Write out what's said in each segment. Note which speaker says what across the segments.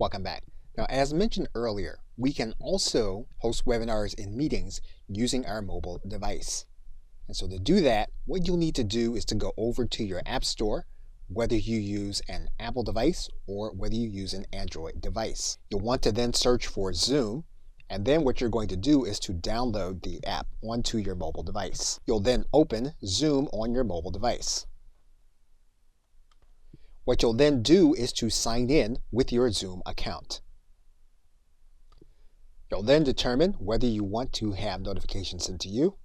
Speaker 1: Welcome back. Now, as mentioned earlier, we can also host webinars and meetings using our mobile device. And so to do that, what you'll need to do is to go over to your App Store, whether you use an Apple device or whether you use an Android device. You'll want to then search for Zoom, and then what you're going to do is to download the app onto your mobile device. You'll then open Zoom on your mobile device. What you'll then do is to sign in with your Zoom account. You'll then determine whether you want to have notifications sent to you.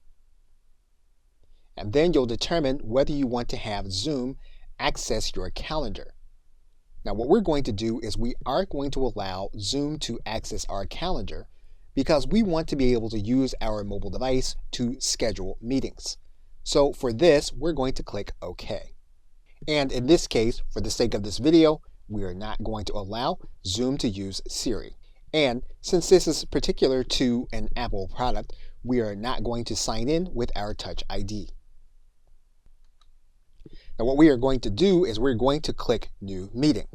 Speaker 1: And then you'll determine whether you want to have Zoom access your calendar. Now what we're going to do is we are going to allow Zoom to access our calendar because we want to be able to use our mobile device to schedule meetings. So for this, we're going to click OK. And in this case, for the sake of this video, we are not going to allow Zoom to use Siri. And since this is particular to an Apple product, we are not going to sign in with our Touch ID. Now what we are going to do is we're going to click New Meeting.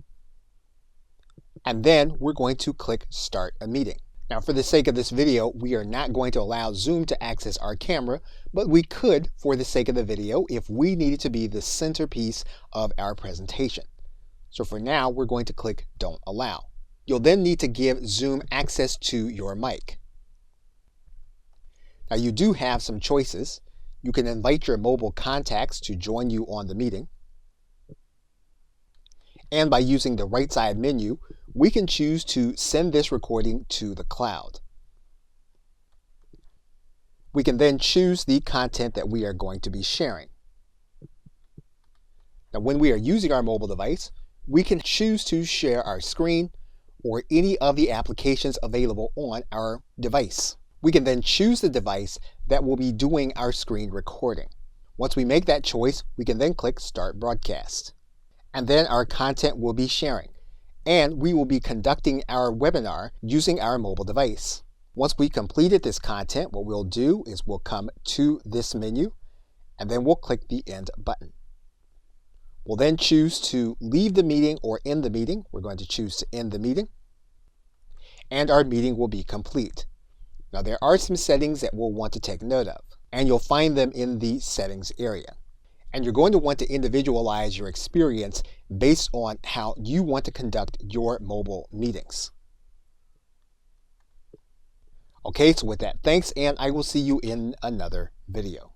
Speaker 1: And then we're going to click Start a Meeting. Now for the sake of this video, we are not going to allow Zoom to access our camera, but we could for the sake of the video if we needed to be the centerpiece of our presentation. So for now, we're going to click Don't Allow. You'll then need to give Zoom access to your mic. Now you do have some choices. You can invite your mobile contacts to join you on the meeting. And by using the right side menu, we can choose to send this recording to the cloud. We can then choose the content that we are going to be sharing. Now when we are using our mobile device, we can choose to share our screen or any of the applications available on our device. We can then choose the device that will be doing our screen recording. Once we make that choice, we can then click Start Broadcast. And then our content will be sharing. And we will be conducting our webinar using our mobile device. Once we completed this content, what we'll do is we'll come to this menu, and then we'll click the End button. We'll then choose to leave the meeting or end the meeting. We're going to choose to end the meeting. And our meeting will be complete. Now there are some settings that we'll want to take note of, and you'll find them in the settings area. And you're going to want to individualize your experience based on how you want to conduct your mobile meetings. Okay, so with that, thanks, and I will see you in another video.